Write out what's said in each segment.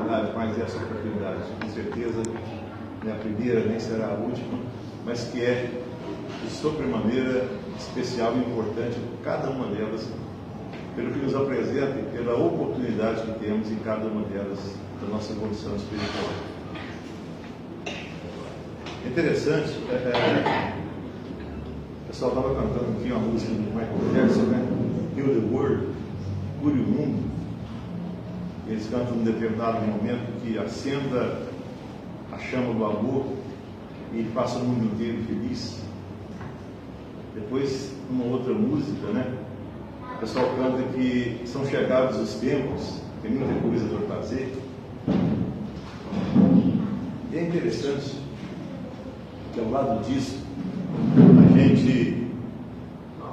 oportunidade, mais essa oportunidade, com certeza não é a primeira, nem será a última, mas que é de sobremaneira especial e importante cada uma delas, pelo que nos apresenta e pela oportunidade que temos em cada uma delas da nossa evolução espiritual. É interessante, o pessoal estava cantando aqui uma música do Michael Jackson, né? Heal the World, cure o mundo. Eles cantam num determinado momento que acenda a chama do amor e faça o mundo inteiro feliz. Depois, uma outra música, né? O pessoal canta que são chegados os tempos, tem muita coisa para fazer. E é interessante que ao lado disso, a gente,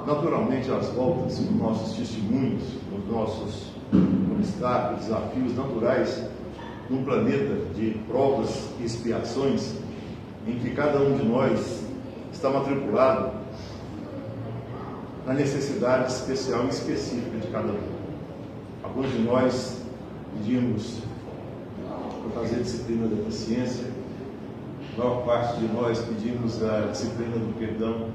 naturalmente, às voltas, nos nossos testemunhos, nos nossos obstáculos, desafios naturais, num planeta de provas e expiações, em que cada um de nós está matriculado na necessidade especial e específica de cada um. Alguns de nós pedimos para fazer a disciplina da paciência, a maior parte de nós pedimos a disciplina do perdão,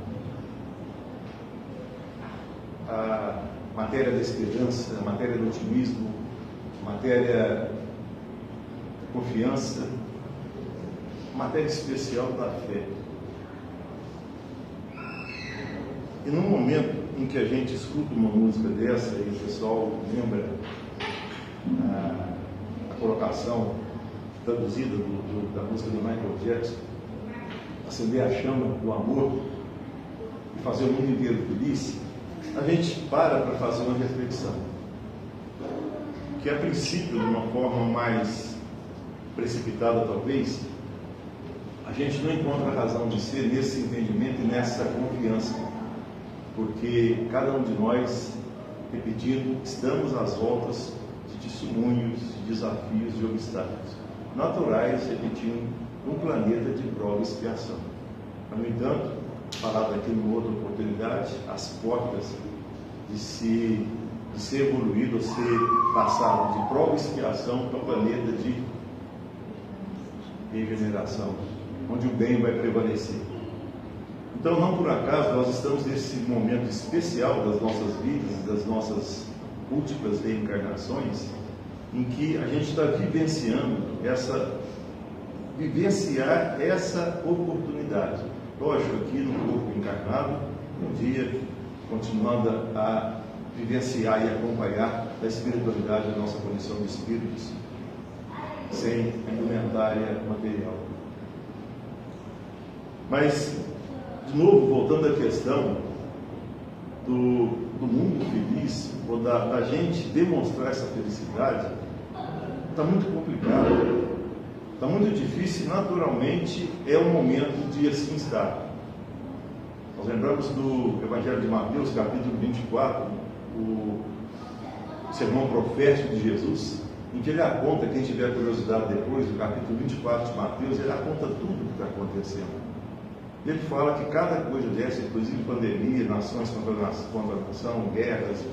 a matéria da esperança, a matéria do otimismo, a matéria da confiança, a matéria especial da fé. E num momento em que a gente escuta uma música dessa e o pessoal lembra a colocação traduzida da música do Michael Jackson, acender a chama do amor e fazer o mundo inteiro feliz, a gente para fazer uma reflexão, que a princípio, de uma forma mais precipitada talvez, a gente não encontra a razão de ser nesse entendimento e nessa confiança, porque cada um de nós, repetindo, estamos às voltas de testemunhos, de desafios, de obstáculos naturais, repetindo, um planeta de prova e expiação. No entanto, falado aqui numa outra oportunidade, as portas de ser evoluído, ou ser passado de prova e expiação para o planeta de regeneração, onde o bem vai prevalecer. Então, não por acaso, nós estamos nesse momento especial das nossas vidas, das nossas últimas reencarnações, em que a gente está vivenciar essa oportunidade. Lógico, aqui no corpo encarnado, um dia, continuando a vivenciar e acompanhar a espiritualidade da nossa condição de espíritos, sem a indumentária material. Mas, de novo, voltando à questão do mundo feliz, ou da gente demonstrar essa felicidade, está muito complicado, está muito difícil, naturalmente é o momento de assim estar. Nós lembramos do Evangelho de Mateus, capítulo 24, o sermão profético de Jesus, em que ele aponta, quem tiver curiosidade depois, o capítulo 24 de Mateus, ele aponta tudo o que está acontecendo. Ele fala que cada coisa dessa, inclusive pandemia, nações contra nação, guerras,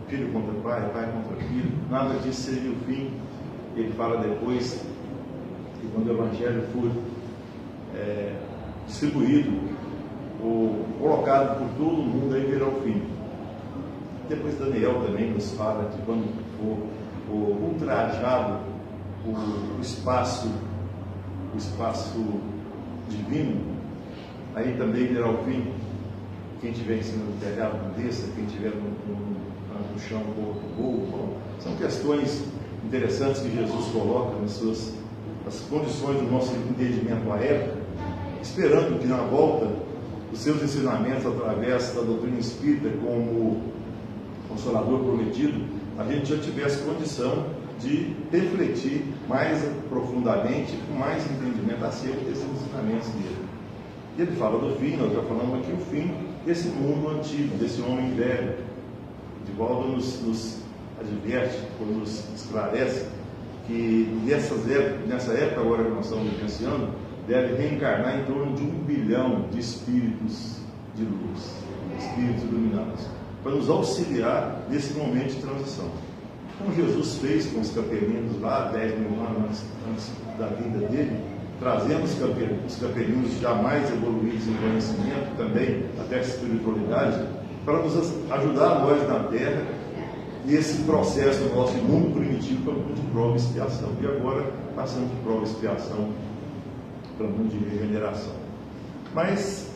filho contra pai, pai contra filho, nada disso seria o fim. Ele fala depois que quando o Evangelho for distribuído ou colocado por todo mundo, aí virá o fim. Depois Daniel também nos fala que quando for ultrajado o espaço divino, aí também virá o fim. Quem estiver em cima do telhado não desça, quem estiver no chão voa. Bom, são questões interessantes que Jesus coloca nas condições do nosso entendimento à época, esperando que na volta os seus ensinamentos através da doutrina espírita como Consolador prometido, a gente já tivesse condição de refletir mais profundamente, com mais entendimento acerca desses ensinamentos dele. E ele fala do fim, nós já falamos aqui, o fim desse mundo antigo, desse homem velho. Divaldo nos adverte, ou nos esclarece, que nessa época agora que nós estamos vivenciando, deve reencarnar em torno de 1 bilhão de espíritos de luz, espíritos iluminados, para nos auxiliar nesse momento de transição. como Jesus fez com os capelinos lá 10 mil anos antes da vinda dele, trazendo os capelinos já mais evoluídos em conhecimento, também até espiritualidade, para nos ajudar nós na Terra nesse processo do nosso mundo primitivo para o mundo de prova e expiação. E agora passando de prova e expiação para o mundo de regeneração. Mas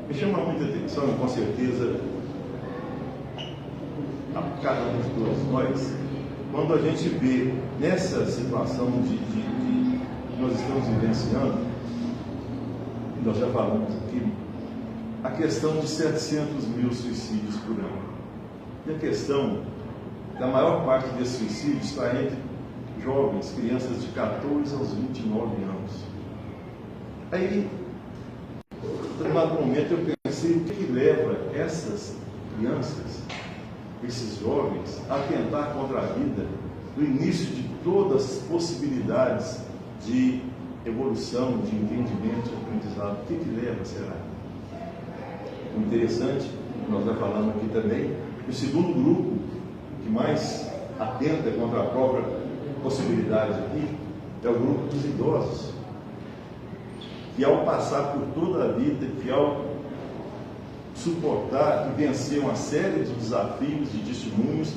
me chama muita atenção, com certeza, a cada um de todos nós, quando a gente vê nessa situação que nós estamos vivenciando, e nós já falamos aqui, a questão de 700 mil suicídios por ano. E a questão da maior parte desses suicídios está entre jovens, crianças de 14 aos 29 anos. Aí, em determinado momento, eu pensei o que leva essas crianças, esses jovens, a atentar contra a vida no início de todas as possibilidades de evolução, de entendimento, de aprendizado. O que leva, será? O interessante, nós já falamos aqui também, o segundo grupo que mais atenta contra a própria possibilidade aqui é o grupo dos idosos, que ao passar por toda a vida, que ao suportar e vencer uma série de desafios, de testemunhos,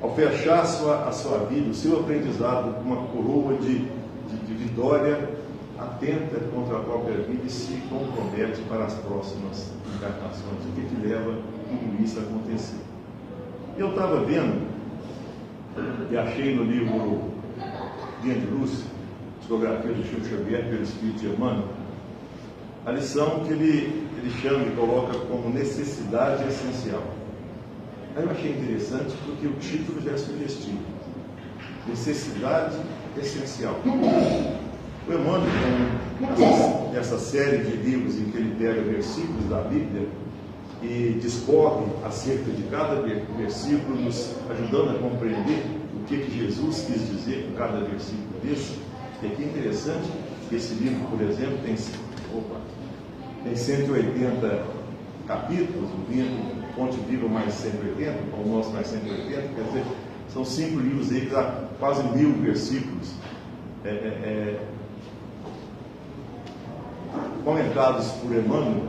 ao fechar a sua vida, o seu aprendizado com uma coroa de vitória, atenta contra a própria vida e se compromete para as próximas encarnações. O que leva tudo isso a acontecer? Eu estava vendo e achei no livro Linha de Luz, Psicografia do Chico Xavier pelo Espírito de Emmanuel, a lição que ele chama e coloca como necessidade essencial. Aí eu achei interessante porque o título já é sugestivo. Necessidade essencial. O Emmanuel, com essa série de livros em que ele pega versículos da Bíblia e discorre acerca de cada versículo, nos ajudando a compreender o que Jesus quis dizer com cada versículo desse. E aqui é interessante que esse livro, por exemplo, tem 180 capítulos, o Fonte Viva mais 180, o nosso mais 180, quer dizer, são 5 livros aí que dá quase 1000 versículos comentados por Emmanuel,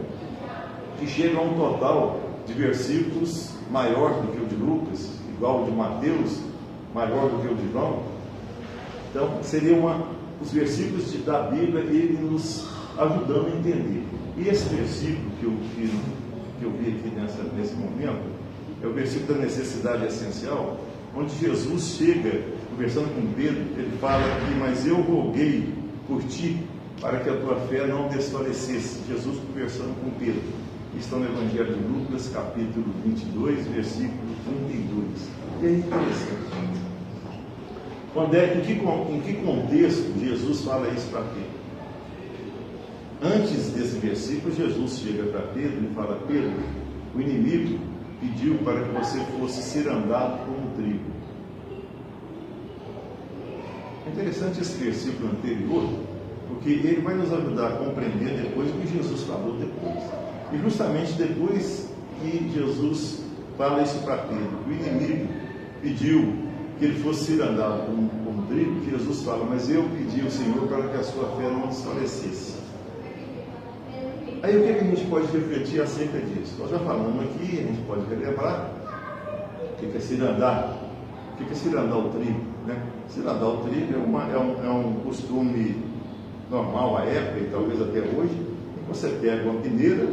que chegam a um total de versículos maior do que o de Lucas, igual o de Mateus, maior do que o de João. Então, seriam os versículos da Bíblia, ele nos ajudando a entender. E esse versículo que eu vi aqui nesse momento, é o versículo da necessidade essencial, onde Jesus chega, conversando com Pedro, ele fala aqui: mas eu roguei por ti, para que a tua fé não desfalecesse. Jesus conversando com Pedro. Estão no Evangelho de Lucas, capítulo 22, versículo 32. E é interessante. Em que contexto Jesus fala isso para Pedro? Antes desse versículo, Jesus chega para Pedro e fala: Pedro, o inimigo pediu para que você fosse cirandado como trigo. É interessante esse versículo anterior, porque ele vai nos ajudar a compreender depois o que Jesus falou depois. E justamente depois que Jesus fala isso para Pedro, o inimigo pediu que ele fosse cirandado como trigo, Jesus fala: mas eu pedi ao Senhor para que a sua fé não desfalecesse. Aí o que a gente pode refletir acerca disso? Nós já falamos aqui, a gente pode relembrar o que é cirandar. O que é cirandar o trigo? Né? Cirandar o trigo é um costume normal à época e talvez até hoje. Você pega uma peneira,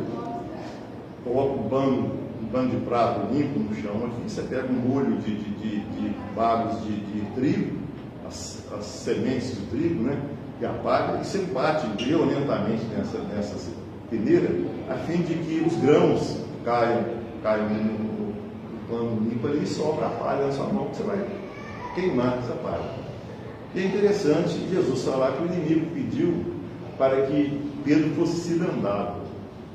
coloca um pano de prato limpo no chão aqui, você pega um molho de bagos de trigo, as sementes de trigo, né? E apaga, e você bate violentamente nessa peneira, a fim de que os grãos caiam no pano limpo ali e sobra a palha na sua mão, que você vai queimar essa palha. E é interessante Jesus falar que o inimigo pediu para que Pedro fosse cirandado.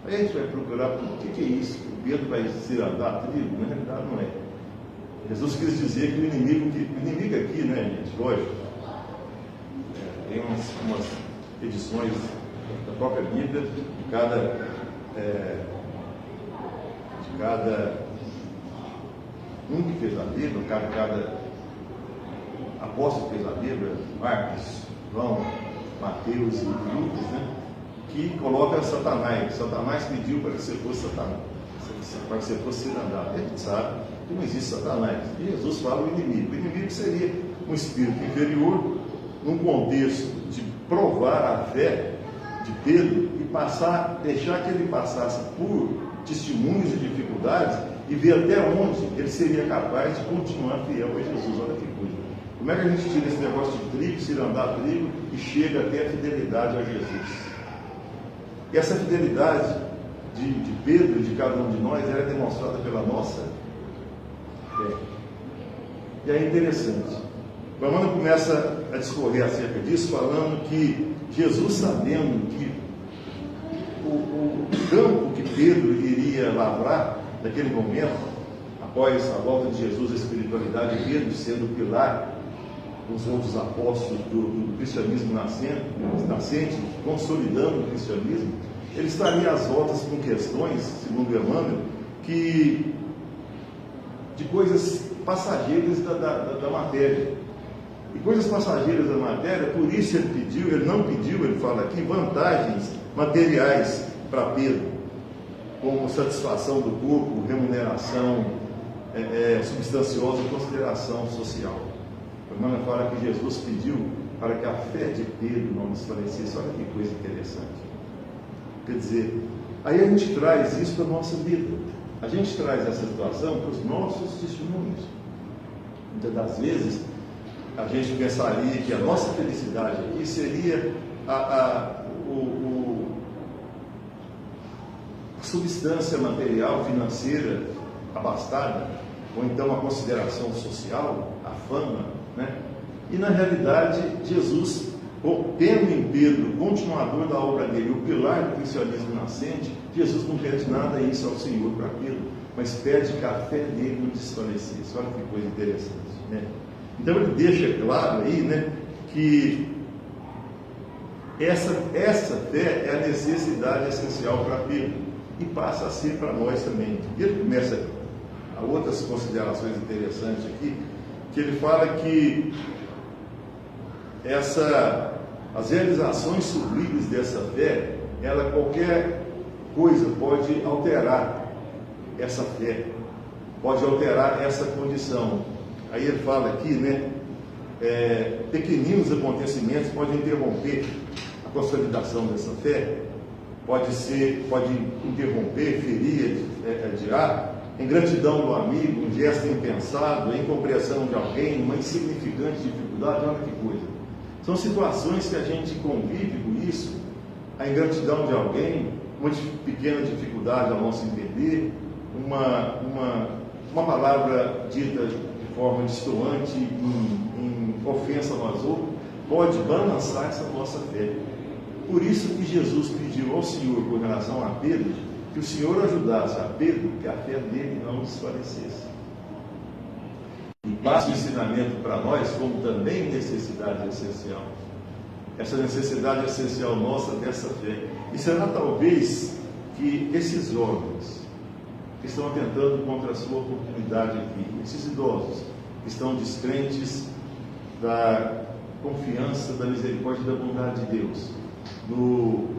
Aí a gente vai procurar o que é isso, que Pedro vai cirandar trigo? Na realidade não é. Jesus quis dizer que o inimigo aqui, né, gente, lógico, tem umas edições da própria Bíblia, de cada um que fez a Bíblia, cada apóstolos fez a Bíblia, Marcos, João, Mateus e Lucas, né? Que coloca Satanás. Satanás pediu para que você fosse Satanás, para que você fosse cirandado. A gente sabe que não existe Satanás. E Jesus fala o inimigo. O inimigo seria um espírito inferior, num contexto de provar a fé de Pedro e deixar que ele passasse por testemunhos e dificuldades e ver até onde ele seria capaz de continuar fiel a Jesus. Olha que coisa. Como é que a gente tira esse negócio de trigo, cirandar trigo e chega até a fidelidade a Jesus? E essa fidelidade de Pedro e de cada um de nós era demonstrada pela nossa fé. E é interessante. O Emmanuel começa a discorrer acerca disso, falando que Jesus, sabendo que o campo que Pedro iria lavrar naquele momento, após a volta de Jesus à espiritualidade, Pedro sendo o pilar dos outros apóstolos do cristianismo nascente, consolidando o cristianismo, ele estaria às voltas com questões, segundo Emmanuel, de coisas passageiras da matéria. E coisas passageiras da matéria, por isso ele fala aqui, vantagens materiais para Pedro, como satisfação do corpo, remuneração substanciosa e consideração social. O Emmanuel fala que Jesus pediu para que a fé de Pedro não desfalecesse. Olha que coisa interessante. Quer dizer, aí a gente traz isso para a nossa vida. A gente traz essa situação para os nossos testemunhos. Muitas das vezes, a gente pensaria que a nossa felicidade aqui seria a substância material, financeira abastada, ou então a consideração social, a fama, né? E na realidade, Jesus, tendo em Pedro, continuador da obra dele, o pilar do cristianismo nascente, Jesus não pede nada isso ao Senhor para Pedro, mas pede que a fé dele não desfalecesse. Olha que coisa interessante, né? Então ele deixa claro aí, né, que essa fé é a necessidade essencial para Pedro e passa a ser para nós também. E ele começa a outras considerações interessantes aqui, que ele fala que as realizações sublimes dessa fé, qualquer coisa pode alterar essa fé, pode alterar essa condição. Aí ele fala aqui, né, pequeninos acontecimentos podem interromper a consolidação dessa fé, pode interromper, ferir, adiar, ingratidão do amigo, um gesto impensado, a incompreensão de alguém, uma insignificante dificuldade, olha que coisa. São situações que a gente convive com isso, a ingratidão de alguém, uma pequena dificuldade ao nosso entender, uma palavra dita de forma destoante, em ofensa a nós outros, pode balançar essa nossa fé. Por isso que Jesus pediu ao Senhor, com relação a Pedro, que o Senhor ajudasse a Pedro, que a fé dele não desfalecesse. E passa o ensinamento para nós como também necessidade essencial. Essa necessidade essencial nossa dessa fé. E será talvez que esses jovens que estão atentando contra a sua oportunidade aqui, esses idosos que estão descrentes da confiança, da misericórdia e da bondade de Deus, no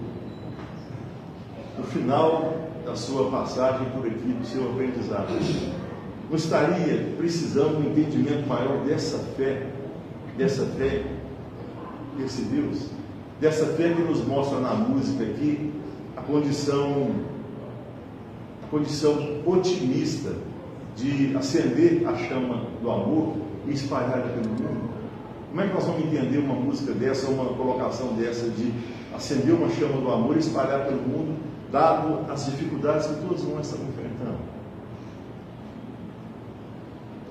final da sua passagem por aqui, do seu aprendizado, não estaria precisando de um entendimento maior dessa fé desse Deus, dessa fé que nos mostra na música aqui a condição otimista de acender a chama do amor e espalhar pelo mundo? Como é que nós vamos entender uma música dessa, uma colocação dessa de acender uma chama do amor e espalhar pelo mundo, dado as dificuldades que todos nós estamos enfrentando?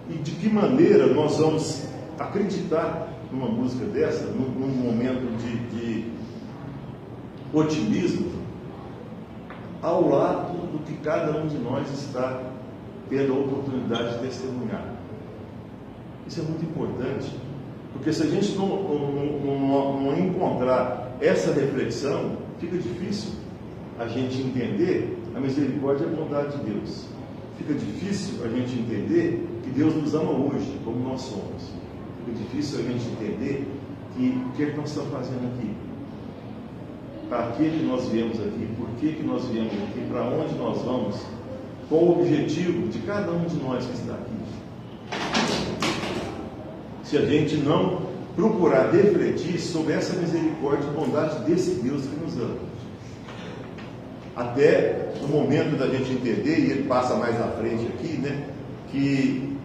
E de que maneira nós vamos acreditar numa música dessa, num momento de otimismo, ao lado do que cada um de nós está tendo a oportunidade de testemunhar? Isso é muito importante, porque se a gente não encontrar essa reflexão, fica difícil a gente entender a misericórdia e a bondade de Deus. Fica difícil a gente entender que Deus nos ama hoje, como nós somos. o difícil é a gente entender que o que nós estamos fazendo aqui. Para que nós viemos aqui, por que nós viemos aqui, para onde nós vamos, qual o objetivo de cada um de nós que está aqui. Se a gente não procurar refletir sobre essa misericórdia e bondade desse Deus que nos ama. Até no momento da gente entender, e ele passa mais à frente aqui, né, que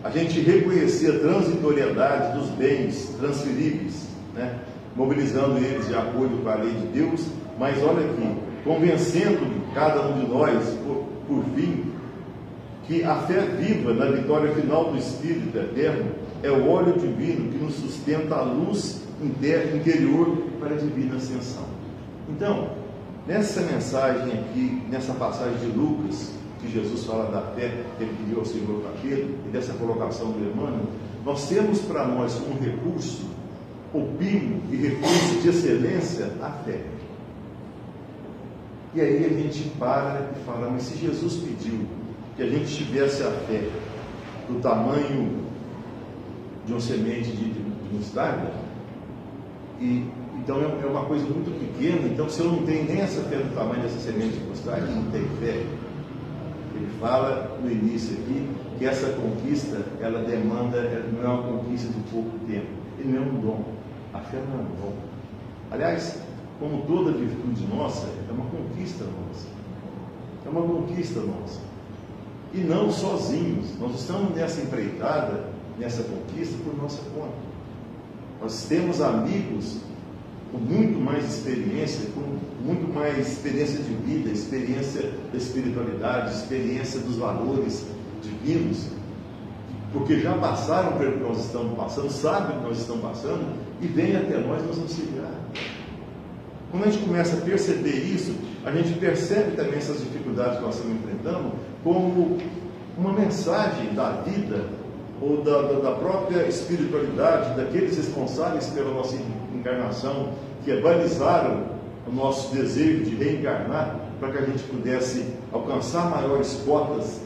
a gente reconhecer a transitoriedade dos bens transferíveis, né, mobilizando eles de acordo com a lei de Deus, mas olha aqui, convencendo cada um de nós, por fim, que a fé viva na vitória final do Espírito Eterno é o óleo divino que nos sustenta a luz interior para a divina ascensão. Então, nessa mensagem aqui, nessa passagem de Lucas, que Jesus fala da fé que ele pediu ao Senhor para Pedro, e dessa colocação do Emmanuel, nós temos para nós como recurso, opímio e recurso de excelência, a fé. E aí a gente para e fala, mas se Jesus pediu que a gente tivesse a fé do tamanho de uma semente de mostarda, e então é uma coisa muito pequena, então se eu não tenho nem essa fé do tamanho dessa semente de mostarda, não tenho fé. Ele fala no início aqui que essa conquista, ela demanda, não é uma conquista de pouco tempo, ele não é um dom, a fé não é um dom. Aliás, como toda virtude nossa, é uma conquista nossa. É uma conquista nossa. E não sozinhos. Nós estamos nessa empreitada, nessa conquista, por nossa conta. Nós temos amigos com muito mais experiência, com muito mais experiência de vida, experiência da espiritualidade, experiência dos valores divinos, porque já passaram pelo que nós estamos passando, sabem o que nós estamos passando, e vêm até nós nos auxiliar. Quando a gente começa a perceber isso, a gente percebe também essas dificuldades que nós estamos enfrentando como uma mensagem da vida ou da própria espiritualidade, daqueles responsáveis pela nossa encarnação, que balizaram o nosso desejo de reencarnar para que a gente pudesse alcançar maiores cotas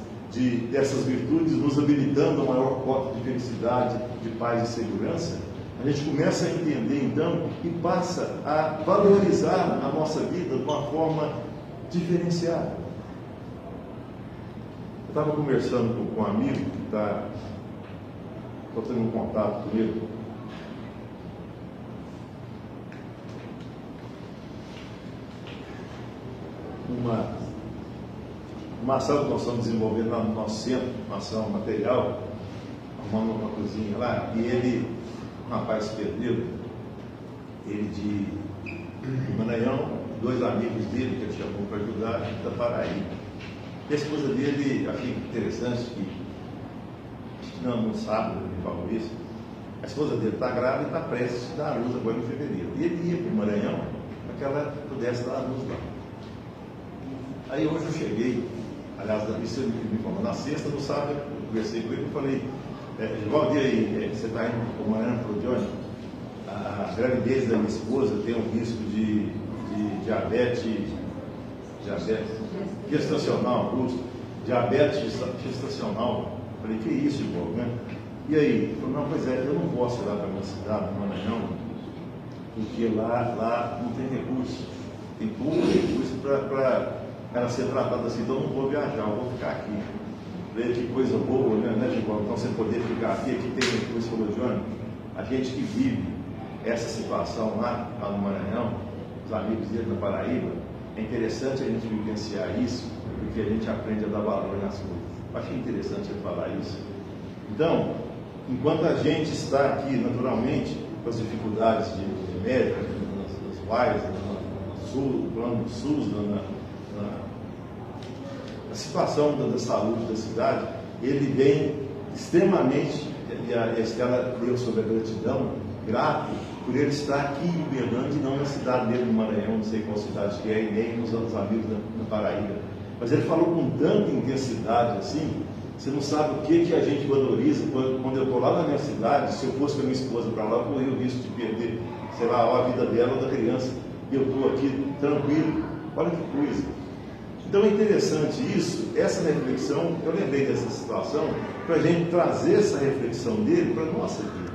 dessas virtudes, nos habilitando a maior cota de felicidade, de paz e segurança. A gente começa a entender então e passa a valorizar a nossa vida de uma forma diferenciada. Eu estava conversando com um amigo que está tendo um contato comigo. Uma ação que nós estamos desenvolvendo lá no nosso centro, uma ação material, arrumando uma cozinha lá, e ele, um rapaz pedreiro, ele de Maranhão, dois amigos dele que ele chamou para ajudar, da Paraíba. E a esposa dele, achei interessante que no sábado ele falou isso, a esposa dele está grávida e está prestes a dar a luz agora em fevereiro. E ele ia para o Maranhão para que ela pudesse dar a luz lá. Aí hoje eu cheguei, aliás, isso ele me falou, na sexta, no sábado, eu conversei com ele e falei, Valdir, aí, você está indo para o Maranhão, para o Johnny? A gravidez da minha esposa tem um risco de diabetes gestacional, diabetes gestacional. Falei, que isso, irmão, né? E aí? Ele falou, não, pois é, eu não posso ir lá para a minha cidade, no Maranhão, porque lá não tem recurso. Tem pouco recurso para ela ser tratada assim, então eu não vou viajar, eu vou ficar aqui. Falei, que coisa boa, né, Gilberto? Então você poder ficar aqui tem recurso, falou, Johnny, a gente que vive essa situação lá no Maranhão, os amigos dele na Paraíba, é interessante a gente vivenciar isso, porque a gente aprende a dar valor nas coisas. Eu achei interessante ele falar isso. Então, enquanto a gente está aqui, naturalmente, com as dificuldades de médico, nos bairros, no plano do SUS, na situação da saúde da cidade, ele vem extremamente, e a Estela deu sobre a gratidão, grato por ele estar aqui em Uberlândia e não na cidade dele, no Maranhão, não sei qual cidade que é, e nem nos outros amigos na Paraíba. Mas ele falou com tanta intensidade assim, você não sabe o que a gente valoriza. Quando eu estou lá na minha cidade, se eu fosse com a minha esposa para lá, eu corria o risco de perder, sei lá, a vida dela ou da criança. E eu estou aqui tranquilo. Olha que coisa. Então é interessante isso, essa reflexão, eu lembrei dessa situação, para a gente trazer essa reflexão dele para a nossa vida.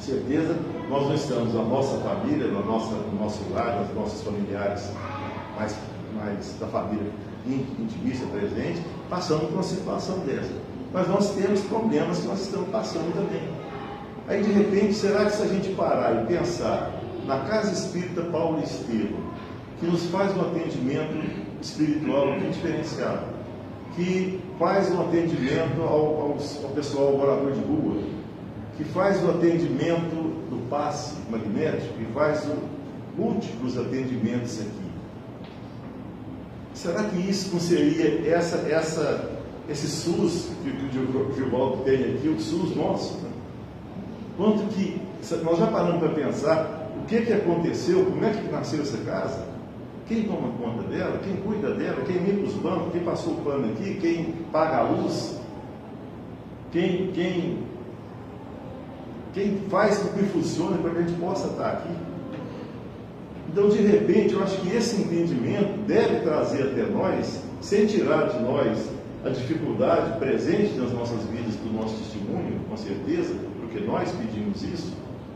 certeza nós não estamos, a nossa família, no nosso lar, nos nossos familiares mais da família intimista presente, passando por uma situação dessa. Mas nós temos problemas que nós estamos passando também. Aí de repente, será que se a gente parar e pensar na Casa Espírita Paulo Estevam, que nos faz um atendimento espiritual muito diferenciado, que faz um atendimento ao pessoal morador de rua, que faz o atendimento do passe magnético, que faz múltiplos atendimentos aqui. Será que isso não seria esse SUS que o Gilvaldo tem aqui, o SUS nosso? Né? Quanto que nós já paramos para pensar o que aconteceu, como é que nasceu essa casa? Quem toma conta dela? Quem cuida dela? Quem limpa os bancos? Quem passou o pano aqui? Quem paga a luz? Quem faz com que funcione para que a gente possa estar aqui? Então, de repente, eu acho que esse entendimento deve trazer até nós, sem tirar de nós a dificuldade presente nas nossas vidas, do nosso testemunho, com certeza, porque nós pedimos isso,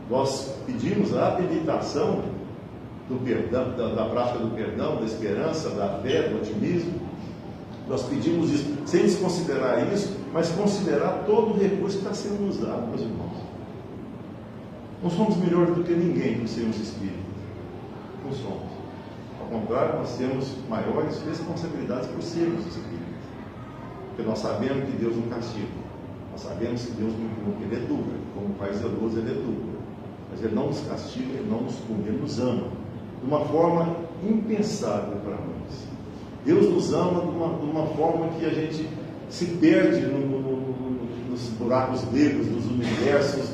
nós pedimos a habilitação do perdão, da prática do perdão, da esperança, da fé, do otimismo. Nós pedimos isso sem desconsiderar isso, mas considerar todo o recurso que está sendo usado, meus irmãos. Não somos melhores do que ninguém por sermos espíritas. Não somos. Ao contrário, nós temos maiores responsabilidades por sermos espíritas. Porque nós sabemos que Deus não castiga. Nós sabemos que Deus não educa. Como Pai zeloso, Ele educa. Mas Ele não nos castiga, Ele não nos pune, Ele nos ama. De uma forma impensável para nós. Deus nos ama de uma forma que a gente se perde nos buracos negros, nos universos,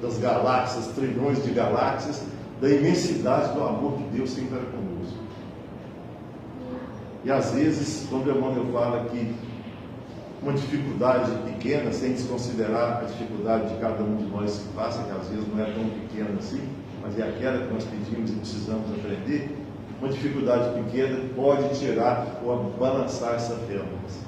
das galáxias, trilhões de galáxias, da imensidade do amor que Deus tem para conosco. E às vezes, quando o Emmanuel fala que uma dificuldade pequena, sem desconsiderar a dificuldade de cada um de nós que passa, que às vezes não é tão pequena assim, mas é aquela que nós pedimos e precisamos aprender, uma dificuldade pequena pode tirar ou balançar essa fé nossa.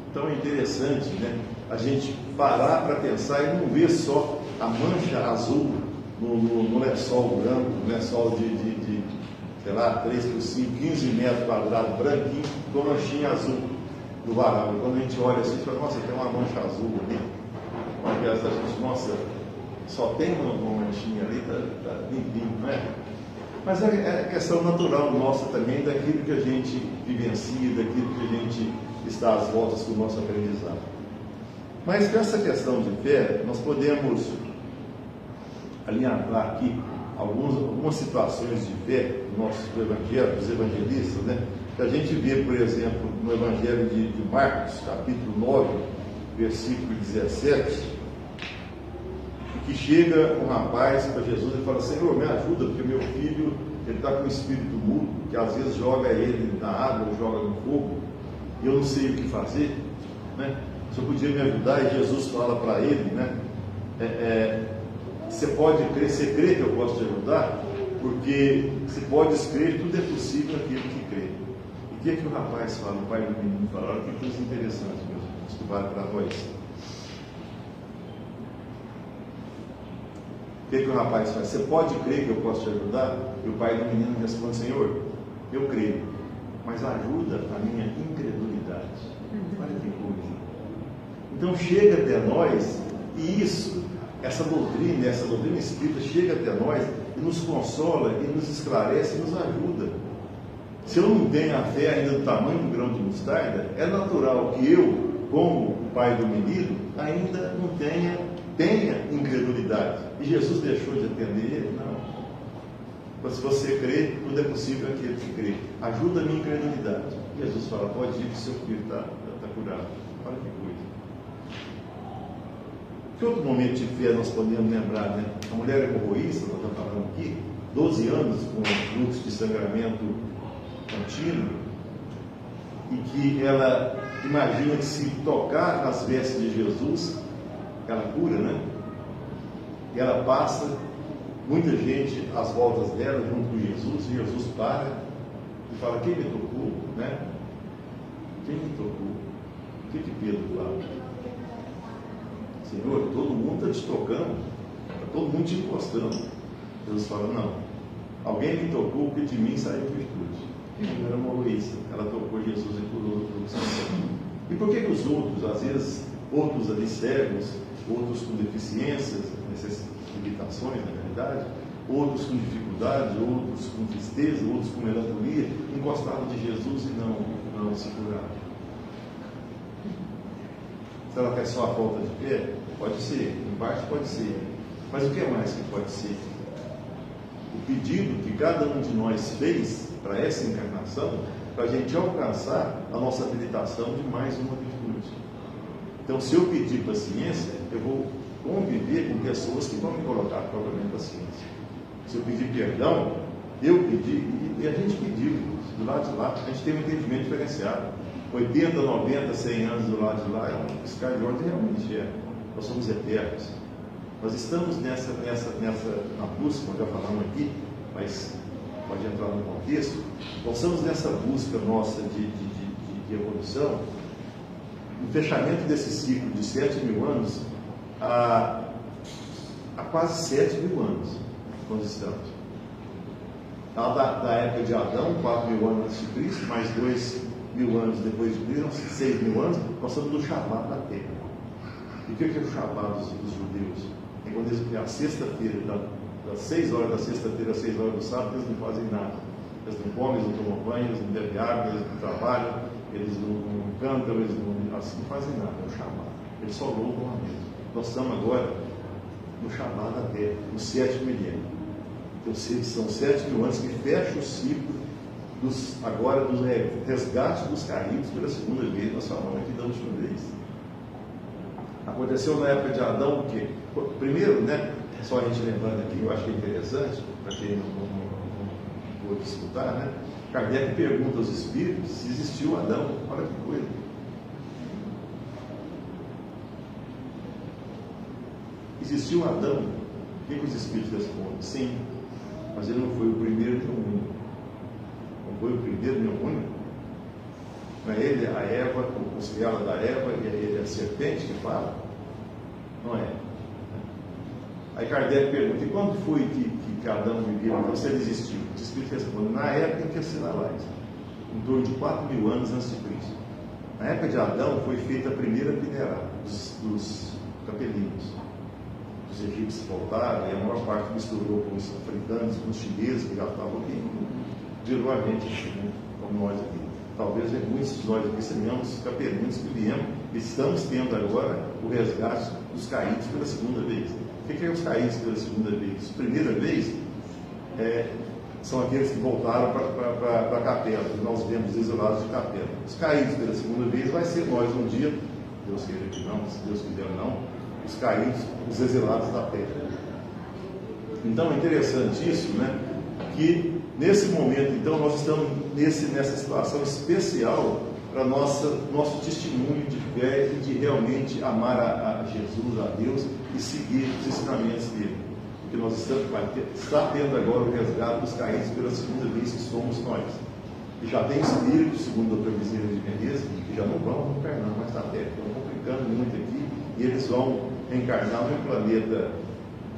Então é interessante, né, a gente parar para pensar e não ver só a mancha azul no lençol branco, no lençol de sei lá, 3 por 5, 15 metros quadrados, branquinho, com a manchinha azul do varal. Quando a gente olha assim, a gente fala, nossa, tem uma mancha azul ali. Porque a gente, nossa, só tem uma manchinha ali, tá limpinho, não é? Mas é questão natural nossa também, daquilo que a gente vivencia, daquilo que a gente está às voltas com o nosso aprendizado. Mas com essa questão de fé, nós podemos alinhar aqui algumas situações de fé do nosso evangelho, dos evangelistas, né? Que a gente vê, por exemplo, no Evangelho de Marcos, capítulo 9, versículo 17, que chega um rapaz para Jesus e fala, Senhor, me ajuda, porque meu filho está com um espírito mudo, que às vezes joga ele na água ou joga no fogo, e eu não sei o que fazer, né? O senhor podia me ajudar? E Jesus fala para ele, né? Você pode crer, você crê que eu posso te ajudar? Porque se podes crer, tudo é possível naquele que crê. E o que é que o rapaz fala, o pai do menino fala? Olha que coisa interessante, meus irmãos, que vale para nós. O que é que o rapaz faz? Você pode crer que eu posso te ajudar? E o pai do menino responde, Senhor, eu creio, mas ajuda a minha incredulidade. Olha que coisa. Então chega até nós, e isso, essa doutrina espírita chega até nós e nos consola, e nos esclarece, e nos ajuda. Se eu não tenho a fé ainda do tamanho do grão de mostarda, é natural que eu, como o pai do menino, ainda não tenha incredulidade. E Jesus deixou de atender ele? Não. Mas se você crê, tudo é possível aquele que crê. Ajuda a minha incredulidade. Jesus fala, pode ir que seu filho está curado. Olha que coisa. Que outro momento de fé nós podemos lembrar, né? A mulher hemorroísta, nós estamos falando aqui, 12 anos com fluxo de sangramento contínuo, e que ela imagina que se tocar nas vestes de Jesus, ela cura, né? E ela passa, muita gente às voltas dela, junto com Jesus, e Jesus para e fala, quem me tocou, né? Quem me tocou? O que Pedro fala? Senhor, todo mundo está te tocando, está todo mundo te encostando. Jesus fala, não, alguém me tocou porque de mim saiu virtude. E não era uma egoísta, ela tocou Jesus e curou o Sansão. E por que os outros, às vezes, outros ali cegos, outros com deficiências, limitações na realidade, outros com dificuldades, outros com tristeza, outros com melancolia, encostaram de Jesus e não se curaram? Será que é só a falta de fé? Pode ser, em parte pode ser. Mas o que é mais que pode ser? O pedido que cada um de nós fez para essa encarnação, para a gente alcançar a nossa habilitação de mais uma virtude. Então, se eu pedir paciência, eu vou conviver com pessoas que vão me colocar provavelmente paciência. Se eu pedir perdão, eu pedi, e a gente pediu, do lado de lá, a gente tem um entendimento diferenciado. 80, 90, 100 anos do lado de lá, é um piscar de ordem, realmente é. Nós somos eternos. Nós estamos na busca, como já falamos aqui, mas pode entrar no contexto, nós estamos nessa busca nossa de evolução, no fechamento desse ciclo de 7.000 anos, há quase 7.000 anos nós estamos. Da época de Adão, 4.000 anos antes de Cristo, mais 2.000 anos depois de Cristo, 6.000 anos, nós estamos no Shabat da Terra. E o que é o Shabat dos judeus? É quando eles, a sexta-feira, das 6 horas da sexta-feira às 6 horas do sábado, eles não fazem nada. Eles não comem, eles não tomam banho, eles não bebem água, eles não trabalham, eles não cantam, eles não fazem nada. É o Shabat. Eles só louvam a Deus. Nós estamos agora no Shabat da Terra, no 7º milênio. Então, são 7.000 anos que fecha o ciclo dos resgates dos caídos pela segunda vez. Nós falamos aqui da última vez. Aconteceu na época de Adão o quê? Primeiro, né, só a gente lembrando aqui, eu acho que é interessante, para quem não pôde escutar, né? Kardec pergunta aos espíritos se existiu Adão. Olha que coisa. Existiu Adão? O que os espíritos respondem? Sim, mas ele não foi o primeiro nem o único. Não foi o primeiro nem o único. Não é ele, a Eva, os criados da Eva, e ele a serpente que fala? Não é. Aí Kardec pergunta, e quando foi que Adão viveu? Então, se ele existiu? Os espíritos respondem, na época em que assinalais, em torno de 4.000 anos antes de Cristo. Na época de Adão foi feita a primeira peneirada dos capelinos. Os egípcios voltaram e a maior parte misturou com os africanos, com os chineses que já estavam aqui, virou a gente aqui, né? Como nós aqui. Talvez muitos de nós aqui sejamos capelinos que viemos, estamos tendo agora o resgate dos caídos pela segunda vez. O que é os caídos pela segunda vez? Primeira vez são aqueles que voltaram para a capela, que nós vemos isolados de capela. Os caídos pela segunda vez vai ser nós um dia, Deus queira que não, se Deus quiser não, os caídos, os exilados da terra. Então é interessante isso, né? Que nesse momento, então, nós estamos nessa situação especial para nosso testemunho de fé e de realmente amar a Jesus, a Deus e seguir os ensinamentos dele. Porque nós está tendo agora o resgate dos caídos pela segunda vez que somos nós. E já tem espíritos, segundo o Dr. Bezerra de Menezes, que já não vão reencarnar mais na Terra, estão complicando muito aqui, e eles vão reencarnar no planeta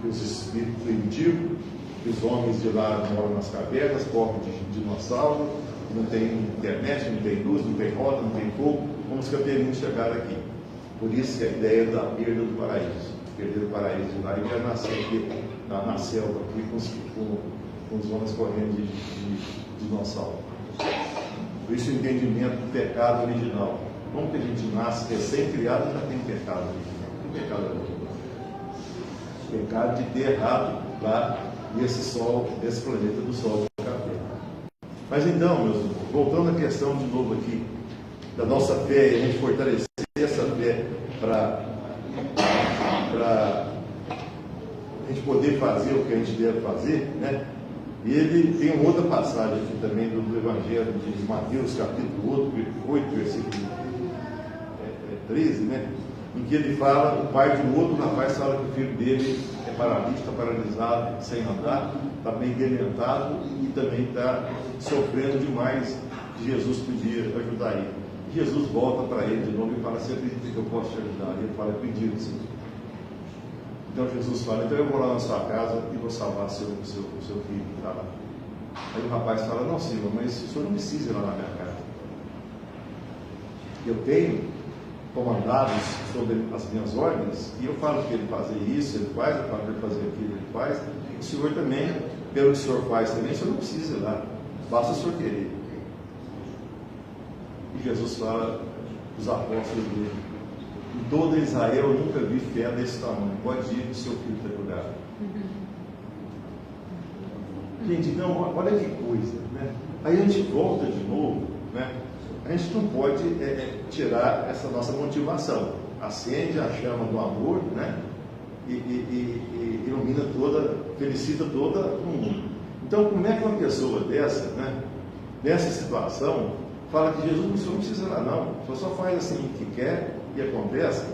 dos espíritos primitivos, que os homens de lá moram nas cavernas, corpos de dinossauro, não tem internet, não tem luz, não tem rota, não tem fogo, como os capelinos chegaram aqui. Por isso que a ideia da perda do paraíso. Perder o paraíso de lá e vai nascer aqui, na selva, aqui com os homens correndo de dinossauro. Por isso o entendimento do pecado original. Como que a gente nasce recém-criado e já tem pecado original? Que pecado original? Pecado de ter errado lá esse planeta do Sol do café. Mas então, meus irmãos, voltando à questão de novo aqui, da nossa fé, e a gente fortalecer essa fé para a gente poder fazer o que a gente deve fazer, né? E ele tem uma outra passagem aqui também do Evangelho de Mateus, capítulo 8, versículo 13, né? Em que ele fala, o pai de um outro rapaz fala que o filho dele é paralítico, está paralisado, sem andar, está bem dementado e também está sofrendo demais, que Jesus podia ajudar ele. Jesus volta para ele de novo e fala, você acredita que eu posso te ajudar? E ele fala, acredito, sim. Então Jesus fala, então eu vou lá na sua casa e vou salvar seu filho que está lá. Aí o rapaz fala, não, Senhor, mas o senhor não precisa ir lá na minha casa. Eu tenho comandados sobre as minhas ordens, e eu falo que ele fazer isso, ele faz, eu falo que ele fazer aquilo, ele faz. O senhor também, pelo que o senhor faz também, o senhor não precisa ir lá, basta o senhor querer. E Jesus fala dos apóstolos dele, em todo Israel eu nunca vi fé desse tamanho, pode ir que o seu filho está curado. Gente, então, olha que coisa, né? Aí a gente volta de novo, né? A gente não pode tirar essa nossa motivação. Acende a chama do amor, né? E ilumina toda, felicita todo o mundo. Então, como é que uma pessoa dessa, né? Nessa situação, fala que Jesus não precisa lá não, só faz assim o que quer e acontece.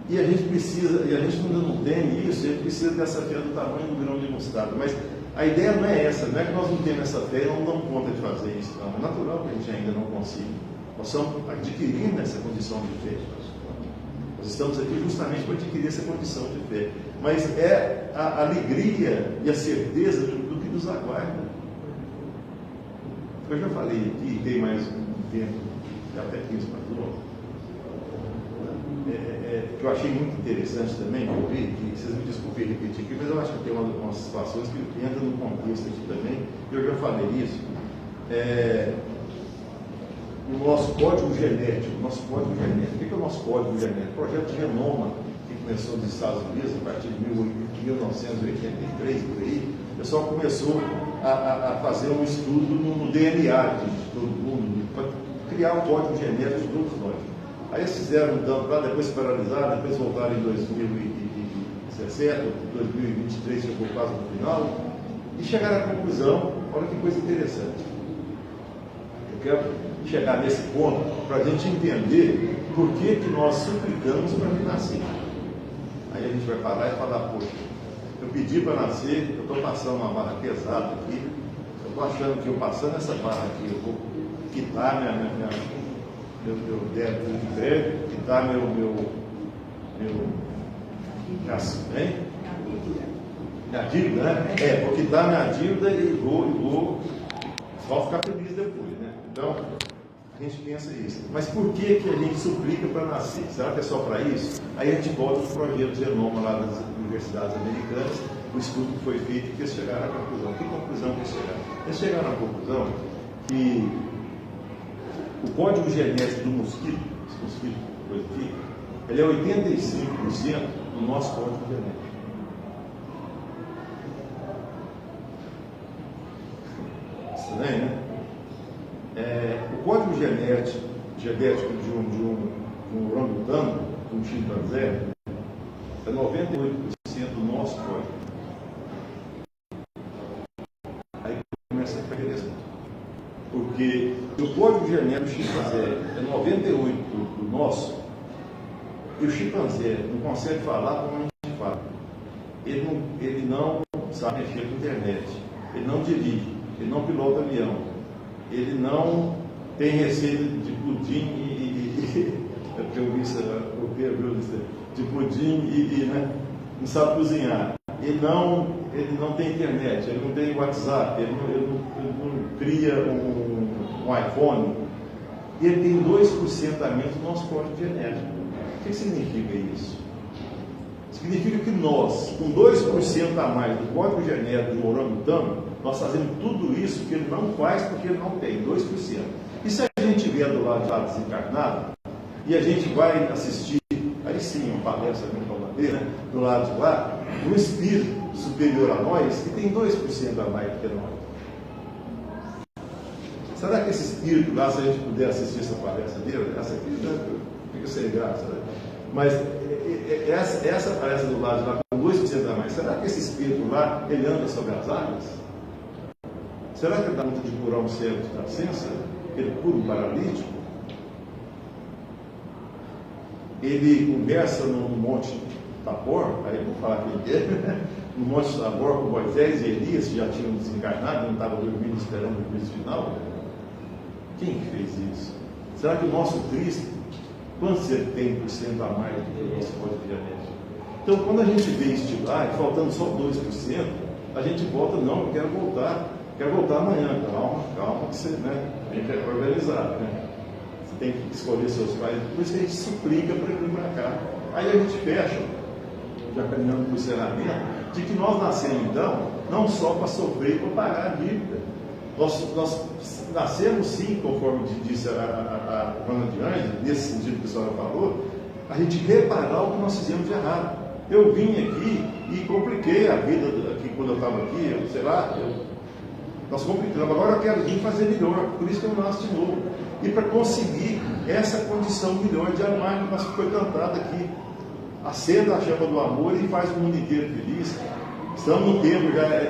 E a gente precisa, e a gente ainda não tem isso, a gente precisa dessa fé do tamanho do grão de mostarda. Mas a ideia não é essa, não é que nós não temos essa fé e não damos conta de fazer isso, não. É natural que a gente ainda não consiga. Nós estamos adquirindo essa condição de fé. Nós estamos aqui justamente para adquirir essa condição de fé. Mas é a alegria e a certeza do que nos aguarda. Eu já falei aqui, tem mais um tempo, até 15 para tudo. Que eu achei muito interessante também, que eu vi, que vocês me desculpem repetir aqui, mas eu acho que tem umas situações que entram no contexto aqui também, eu já falei isso. O nosso código genético, o que é o nosso código genético? O projeto Genoma, que começou nos Estados Unidos a partir de 1983, por aí, o pessoal começou a fazer um estudo no DNA de todo mundo, para criar o código genético de todos nós. Aí eles fizeram um tanto lá, depois se paralisaram, depois voltaram em 2017, 2023, chegou quase no final, e chegaram à conclusão, olha que coisa interessante. Eu quero chegar nesse ponto para a gente entender por que nós suplicamos para que nascer. Aí a gente vai parar e falar, poxa, eu pedi para nascer, eu estou passando uma barra pesada aqui, eu estou achando que eu passando essa barra aqui, eu vou quitar meu débito de crédito, quitar minha dívida, né? Vou quitar minha dívida e vou só ficar feliz depois, né? Então, a gente pensa isso. Mas por que a gente suplica para nascer? Será que é só para isso? Aí a gente volta para o projeto Genoma lá das universidades americanas, o estudo que foi feito e que eles chegaram à conclusão. Que conclusão que eles chegaram? Eles chegaram à conclusão que o código genético do mosquito, esse mosquito, coisa aqui, ele é 85% do nosso código genético. Estranho, né? O código genético de um orangotango, de um chimpanzé, é 98% do nosso código. Aí começa a ficar interessante. Porque o código genético do chimpanzé é 98% do nosso, e o chimpanzé não consegue falar como a gente fala. Ele não sabe mexer com internet, ele não dirige, ele não pilota avião, ele não tem receita de pudim eu vi isso, de pudim né, não sabe cozinhar. Ele não tem internet, ele não tem WhatsApp, ele não cria um iPhone. E ele tem 2% a menos do nosso código genético. O que significa isso? Significa que nós, com 2% a mais do código genético do orangotango, nós fazemos tudo isso que ele não faz porque ele não tem, 2%. E se a gente vier do lado de lá desencarnado, e a gente vai assistir, aí sim, uma palestra né, do lado de lá, um espírito superior a nós, que tem 2% a mais do que nós. Será que esse espírito lá, se a gente puder assistir essa palestra dele, essa aqui fica sem graça, né? Mas essa palestra do lado de lá, com 2% a mais, será que esse espírito lá, ele anda sobre as águas? Será que ele dá conta de curar um cego de nascença? Ele cura um paralítico? Ele conversa no Monte Tabor, aí eu vou falar quem é, no Monte Tabor com Moisés e Elias, que já tinham desencarnado, não estavam dormindo esperando o juízo final. Quem fez isso? Será que o nosso Cristo, quanto você tem por cento a mais do que o nosso código genético? Então, quando a gente vê isso, tipo, faltando só 2%, a gente volta, não, eu quero voltar amanhã. Calma, que você, né, tem que organizar, né? Você tem que escolher seus pais, por isso que a gente suplica para vir para cá. Aí a gente fecha, já caminhando para o encerramento, de que nós nascemos, então, não só para sofrer, para pagar a dívida. Nós nascemos, sim, conforme disse a Ana de Anjos, nesse sentido que a senhora falou, a gente reparar o que nós fizemos de errado. Eu vim aqui e compliquei a vida aqui quando eu estava aqui, nós complicamos. Agora eu quero vir fazer melhor, por isso que eu nasço de novo. E para conseguir essa condição melhor de amar, que nós foi cantado aqui. Acenda a chama do amor e faz o mundo inteiro feliz. Estamos no tempo,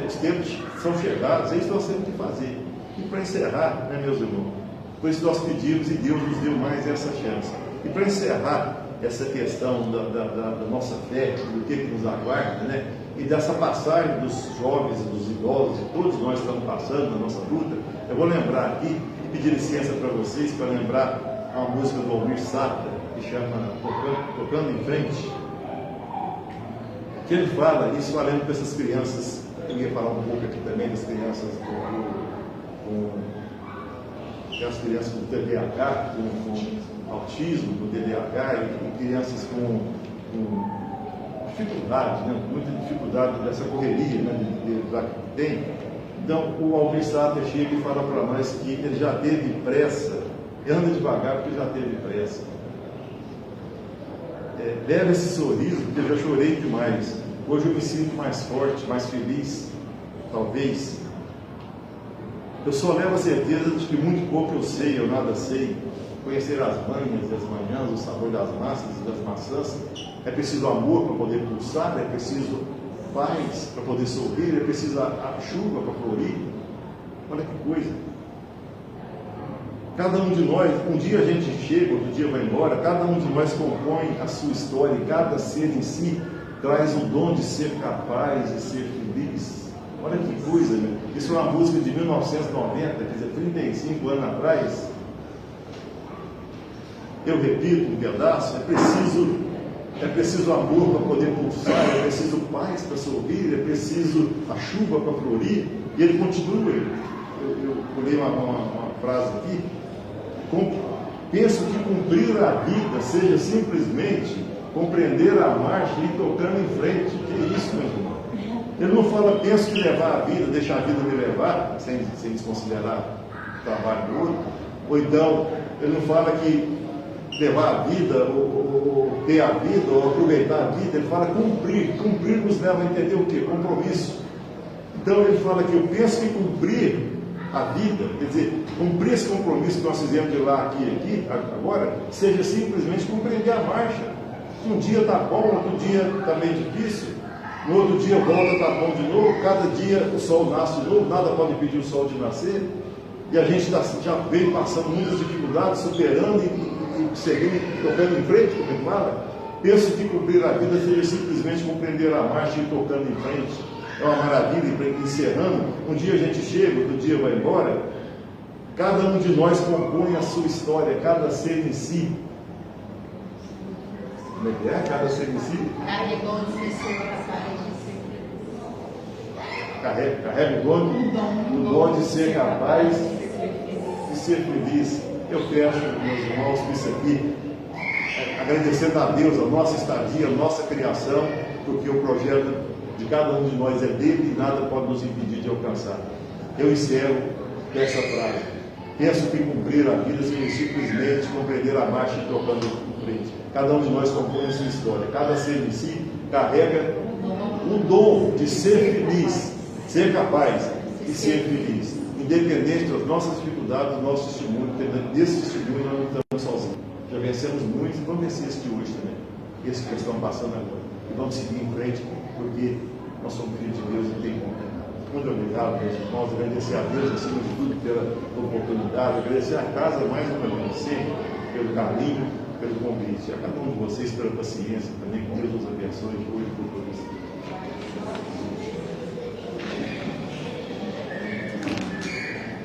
os tempos são chegados, é isso que nós temos que fazer. E para encerrar, né, meus irmãos, por isso nós pedimos e Deus nos deu mais essa chance. E para encerrar essa questão da nossa fé, do que nos aguarda, né, e dessa passagem dos jovens e dos idosos, e todos nós estamos passando na nossa luta, eu vou lembrar aqui e pedir licença para vocês para lembrar uma música do Almir Sater, que chama Tocando em Frente, que ele fala, isso falando para essas crianças, eu ia falar um pouco aqui também das crianças aquelas crianças com TDAH, com autismo, com TDAH, e crianças com dificuldade, né? Muita dificuldade dessa correria, né? Que tem. Então, o Almir Sater chega e fala para nós que ele já teve pressa, anda devagar porque já teve pressa. Leva esse sorriso, porque eu já chorei demais. Hoje eu me sinto mais forte, mais feliz, talvez. Eu só levo a certeza de que muito pouco eu sei, eu nada sei. Conhecer as manhas e as manhãs, o sabor das massas e das maçãs. É preciso amor para poder pulsar, é preciso paz para poder sorrir, é preciso a chuva para florir. Olha que coisa. Cada um de nós, um dia a gente chega, outro dia vai embora, cada um de nós compõe a sua história, e cada ser em si traz o dom de ser capaz de ser feliz. Olha que coisa, né? Isso é uma música de 1990, quer dizer, 35 anos atrás. Eu repito um pedaço, é preciso amor para poder pulsar, é preciso paz para sorrir, é preciso a chuva para florir. E ele continua, eu pulei uma frase aqui, penso que cumprir a vida seja simplesmente compreender a marcha e ir tocando em frente. Que é isso, meu irmão? Ele não fala, penso que levar a vida, deixar a vida me levar, sem desconsiderar o trabalho do outro. Ou então, ele não fala que levar a vida, ou ter a vida, ou aproveitar a vida. Ele fala cumprir. Cumprir nos leva a entender o quê? Compromisso. Então ele fala que eu penso que cumprir a vida, quer dizer, cumprir esse compromisso que nós fizemos de lá, aqui, agora, seja simplesmente compreender a marcha. Um dia está bom, outro dia está meio difícil, no outro dia volta, está bom de novo, cada dia o sol nasce de novo, nada pode impedir o sol de nascer, e a gente já vem passando muitas dificuldades, superando e seguindo, tocando em frente, como ele fala. Penso que cumprir a vida seja simplesmente compreender a marcha e ir tocando em frente. É uma maravilha, e encerrando, um dia a gente chega, outro dia vai embora. Cada um de nós compõe a sua história, cada ser em si. Como é que é? Cada ser em si? Carrega o dom de ser capaz de ser feliz. Eu peço, meus irmãos, por isso aqui, agradecendo a Deus a nossa estadia, a nossa criação, porque o projeto de cada um de nós é dele e nada pode nos impedir de alcançar. Eu encerro essa frase. Penso que cumprir a vida seja simplesmente compreender a marcha e tocando em frente. Cada um de nós compõe a sua história. Cada ser em si carrega o dom de ser feliz, ser capaz de ser feliz. Independente das nossas dificuldades, do nosso testemunho, porque desse testemunho nós não estamos sozinhos. Já vencemos muito e vamos vencer esse de hoje também. Esse que estão passando agora. E vamos seguir em frente, porque nós somos filhos de Deus e tem como. Muito obrigado, meus irmãos. Agradecer a Deus, acima de tudo, pela oportunidade. Agradecer a casa mais uma vez, sempre, pelo carinho, pelo convite. A cada um de vocês pela paciência também. Que Deus nos abençoe hoje por todos.